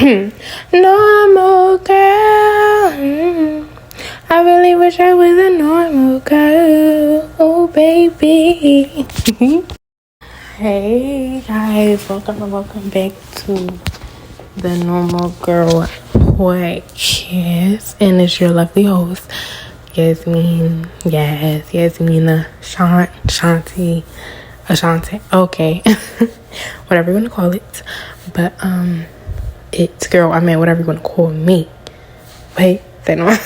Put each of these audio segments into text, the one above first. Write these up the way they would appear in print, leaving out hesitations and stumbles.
Normal girl. I really wish I was a normal girl. Oh, baby. Hey, guys. Welcome back to the Normal Girl podcast. And it's your lovely host, Yasmin. Yasmina Shanti. Ashante. Okay. Whatever you want to call it. But, it's girl, I meant whatever you want to call me. Wait, say no.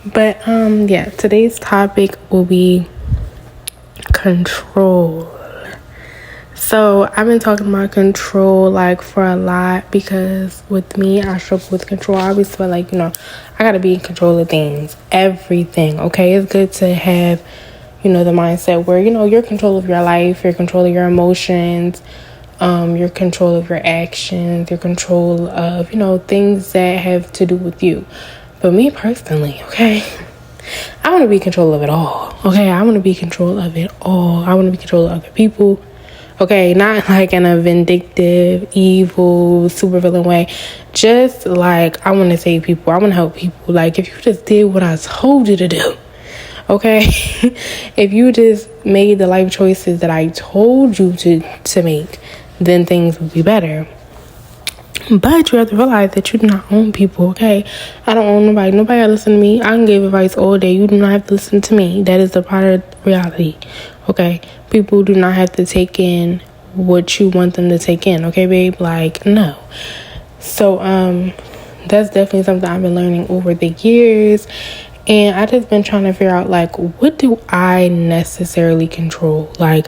But yeah, today's topic will be control. So I've been talking about control like for a lot, because with me, I struggle with control. I always feel like, I gotta be in control of things, everything. Okay, it's good to have, the mindset where you're in control of your life, you're in control of your emotions, your control of your actions, your control of, things that have to do with you. But me personally, okay, I want to be in control of it all. Okay, I want to be in control of it all. I want to be in control of other people. Okay, not like in a vindictive, evil, supervillain way. Just like I want to save people. I want to help people. Like if you just did what I told you to do. Okay, if you just made the life choices that I told you to make, then things would be better. But you have to realize that you do not own people, okay? I don't own nobody. Nobody gotta listen to me. I can give advice all day. You do not have to listen to me. That is a part of reality, okay? People do not have to take in what you want them to take in, okay, babe? Like, no. So, that's definitely something I've been learning over the years. And I just been trying to figure out, like, what do I necessarily control? Like,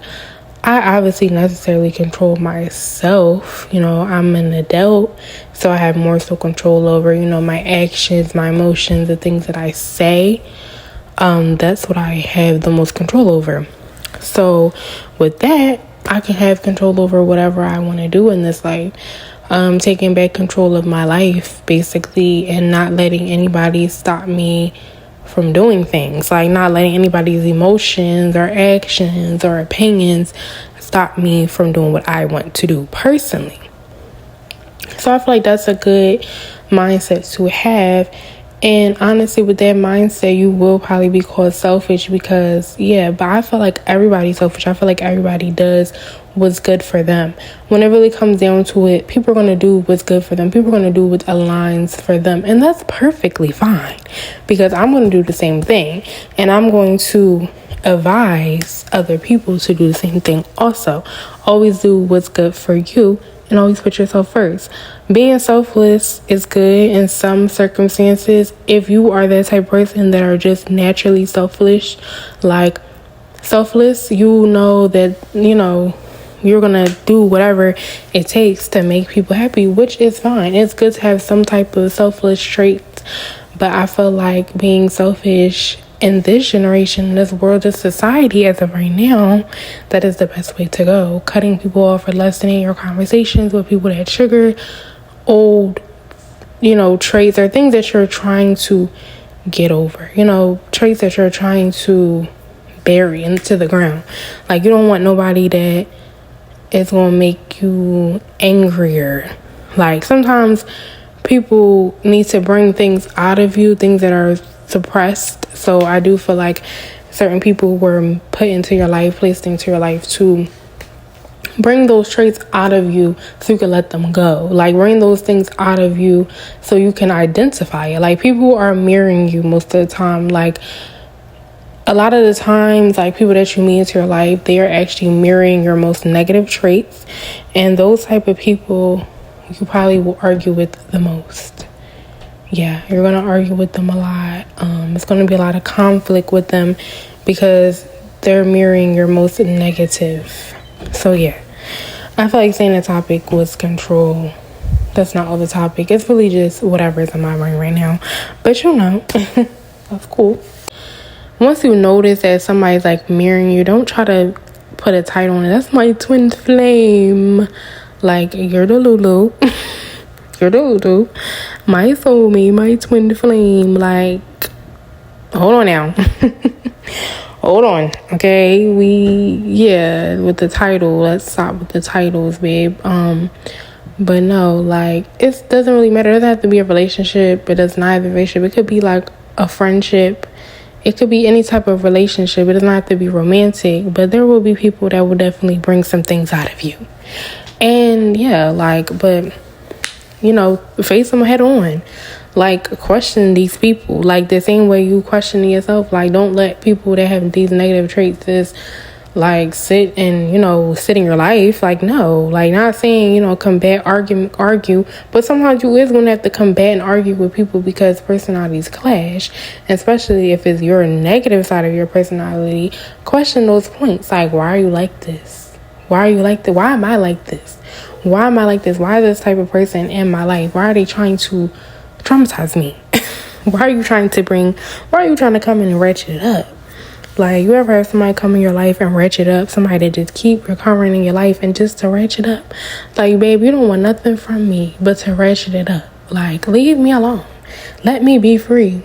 I obviously necessarily control myself. I'm an adult, so I have more so control over, my actions, my emotions, the things that I say. That's what I have the most control over. So with that, I can have control over whatever I want to do in this life. Taking back control of my life, basically, and not letting anybody stop me from doing things, like not letting anybody's emotions or actions or opinions stop me from doing what I want to do personally. So I feel like that's a good mindset to have. And honestly, with that mindset, you will probably be called selfish because, but I feel like everybody's selfish. I feel like everybody does what's good for them. When it really comes down to it, people are going to do what's good for them. People are going to do what aligns for them. And that's perfectly fine, because I'm going to do the same thing. And I'm going to advise other people to do the same thing also. Always do what's good for you. And always put yourself first. Being selfless is good in some circumstances. If you are that type of person that are just naturally selfish, like selfless, you know that, you're going to do whatever it takes to make people happy, which is fine. It's good to have some type of selfless traits. But I feel like being selfish in this generation, this world, this society as of right now, that is the best way to go. Cutting people off or lessening your conversations with people that trigger old, traits or things that you're trying to get over. Traits that you're trying to bury into the ground. Like, you don't want nobody that is going to make you angrier. Like, sometimes people need to bring things out of you, things that are suppressed. So I do feel like certain people were put into your life, placed into your life to bring those traits out of you so you can let them go. Like, bring those things out of you so you can identify it. Like, people are mirroring you most of the time. Like, a lot of the times, like, people that you meet into your life, they are actually mirroring your most negative traits. And those type of people you probably will argue with the most. Yeah, you're going to argue with them a lot. It's going to be a lot of conflict with them because they're mirroring your most negative. So, yeah. I feel like saying the topic was control. That's not all the topic. It's really just whatever's in my brain right now. But that's cool. Once you notice that somebody's like mirroring you, don't try to put a title on it. That's my twin flame. Like, you're the Lulu. You're the Lulu. My soulmate, my twin flame. Like, hold on now. Hold on, okay? With the title, let's stop with the titles, babe. But no, like, it doesn't really matter. It doesn't have to be a relationship. It does not have a relationship. It could be like a friendship. It could be any type of relationship. It doesn't have to be romantic. But there will be people that will definitely bring some things out of you. And yeah, like, but, you know, face them head on. Like, question these people. Like, the same way you question yourself. Like, don't let people that have these negative traits just, like, sit in your life. Like, no. Like, not saying, combat, argue. But sometimes you is going to have to combat and argue with people because personalities clash. Especially if it's your negative side of your personality. Question those points. Like, why are you like this? Why are you like this? Why am I like this? Why am I like this? Why is this type of person in my life? Why are they trying to traumatize me? Why are you trying to come in and ratchet it up? Like, you ever have somebody come in your life and ratchet up? Somebody that just keep recovering in your life and just to ratchet up? Like, babe, you don't want nothing from me but to ratchet it up. Like, leave me alone. Let me be free,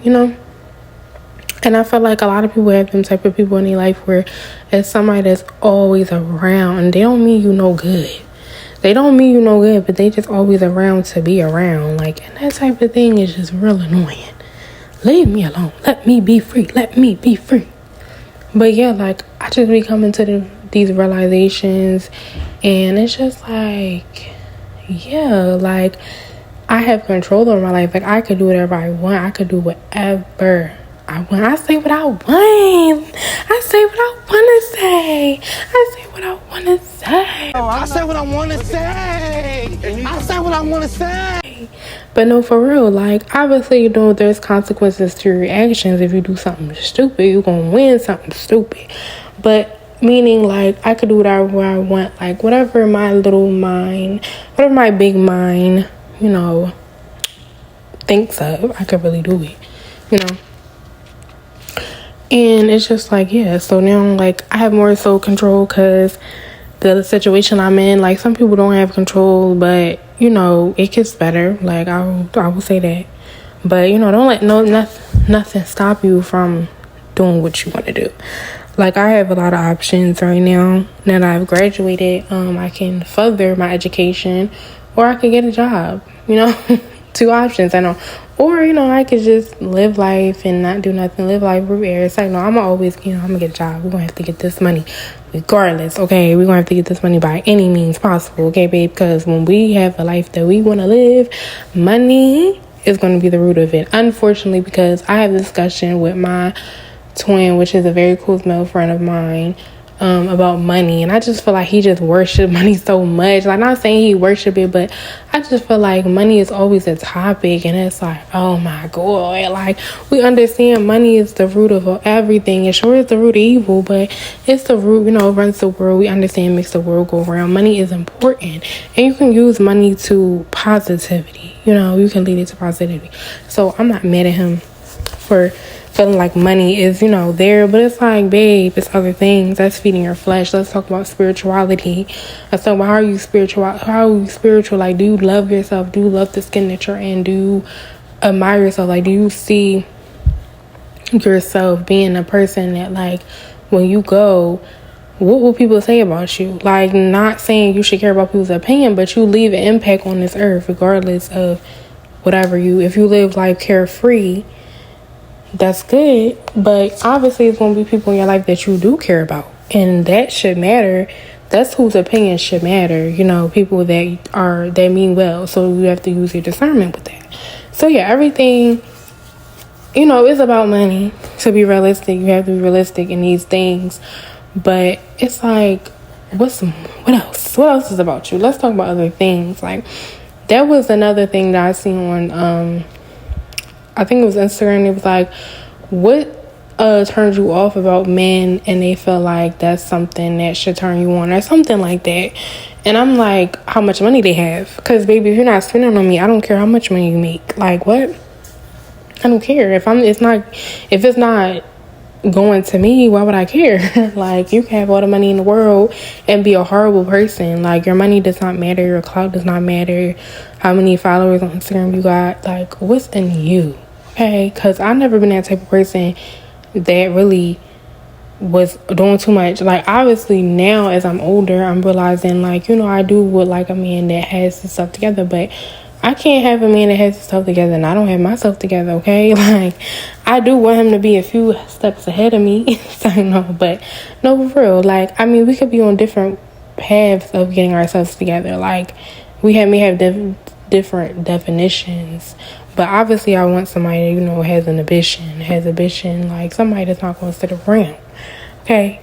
And I feel like a lot of people have them type of people in their life where it's somebody that's always around. And they don't mean you no good. They don't mean you no good, but they just always around to be around. Like, and that type of thing is just real annoying. Leave me alone. Let me be free. Let me be free. But yeah, like, I just be coming to these realizations. And it's just like, yeah, like, I have control over my life. Like, I could do whatever I want. I could do whatever I want. I say what I want. I say what I want to say. I say what I want to say. I say what I want to say. I say what I want to say. But no, for real, like, obviously, there's consequences to your actions. If you do something stupid, you're going to win something stupid. But meaning, like, I could do whatever I want. Like, whatever my big mind, thinks of, I could really do it, And it's just like, yeah, so now, like, I have more so control because the situation I'm in, like, some people don't have control, but, it gets better. Like, I will say that. But, don't let nothing stop you from doing what you want to do. Like, I have a lot of options right now. Now that I've graduated, I can further my education, or I could get a job, 2 options, I know. Or, I could just live life and not do nothing, live life with air. It's like, no, I'm always, I'm going to get a job. We're going to have to get this money regardless, okay? We're going to have to get this money by any means possible, okay, babe? Because when we have a life that we want to live, money is going to be the root of it. Unfortunately, because I have a discussion with my twin, which is a very close male friend of mine, about money, and I just feel like he just worships money so much. Like, not saying he worship it, but I just feel like money is always a topic, and it's like, oh my god, like, we understand money is the root of everything. It sure is the root of evil, but it's the root, runs the world. We understand, makes the world go around. Money is important, and you can use money to positivity. You can lead it to positivity. So I'm not mad at him for feeling like money is, there. But it's like, babe, it's other things. That's feeding your flesh. Let's talk about spirituality. Let's talk about how are you spiritual? Like, do you love yourself? Do you love the skin that you're in? Do you admire yourself? Like, do you see yourself being a person that, like, when you go, what will people say about you? Like, not saying you should care about people's opinion, but you leave an impact on this earth regardless of whatever if you live life carefree, that's good, but obviously it's going to be people in your life that you do care about, and that should matter. That's whose opinion should matter, people that mean well. So you have to use your discernment with that. So yeah, everything, is about money. To be realistic, you have to be realistic in these things. But it's like, what else is about you? Let's talk about other things. Like, that was another thing that I seen on I think it was Instagram. It was like, what turns you off about men, and they feel like that's something that should turn you on, or something like that. And I'm like, how much money they have? Because, baby, if you're not spending on me, I don't care how much money you make. Like, what? I don't care. If it's not going to me, why would I care? Like, you can have all the money in the world and be a horrible person. Like, your money does not matter, your clout does not matter, how many followers on Instagram you got. Like, what's in you? Okay, because I've never been that type of person that really was doing too much. Like, obviously now as I'm older, I'm realizing, like, I do would like a man that has his stuff together, but I can't have a man that has his stuff together and I don't have myself together, okay? Like, I do want him to be a few steps ahead of me. So, but no, for real. Like, I mean, we could be on different paths of getting ourselves together. Like, we may have different definitions, but obviously I want somebody that, has an ambition, like somebody that's not going to sit around, okay?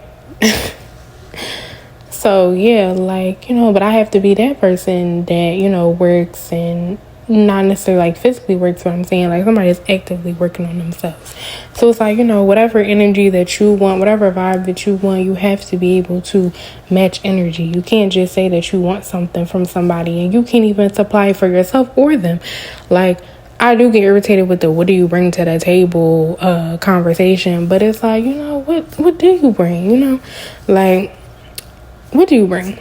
So yeah, like, but I have to be that person that, works, and not necessarily like physically works, but I'm saying like somebody that's actively working on themselves. So it's like, whatever energy that you want, whatever vibe that you want, you have to be able to match energy. You can't just say that you want something from somebody and you can't even supply it for yourself or them. Like, I do get irritated with the what do you bring to the table conversation, but it's like, what do you bring? Like, what do you bring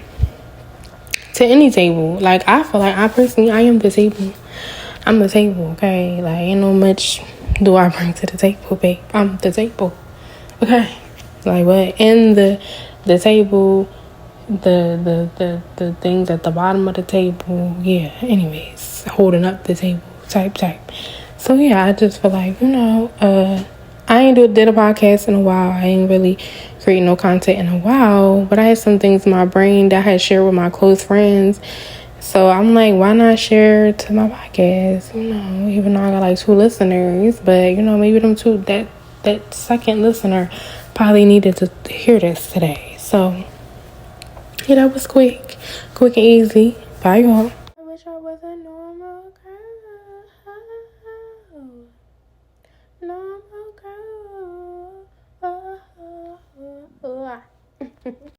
to any table? Like, I feel like I am the table. I'm the table, okay? Like, ain't no much do I bring to the table, babe. I'm the table, okay? Like, what in the table, the things at the bottom of the table, yeah. Anyways, holding up the table, type. So yeah, I just feel like I ain't did a podcast in a while. I ain't really create no content in a while, but I had some things in my brain that I had shared with my close friends. So I'm like, why not share to my podcast? Even though I got like 2 listeners, but maybe them 2, that second listener probably needed to hear this today. So yeah, that was quick and easy. Bye, y'all.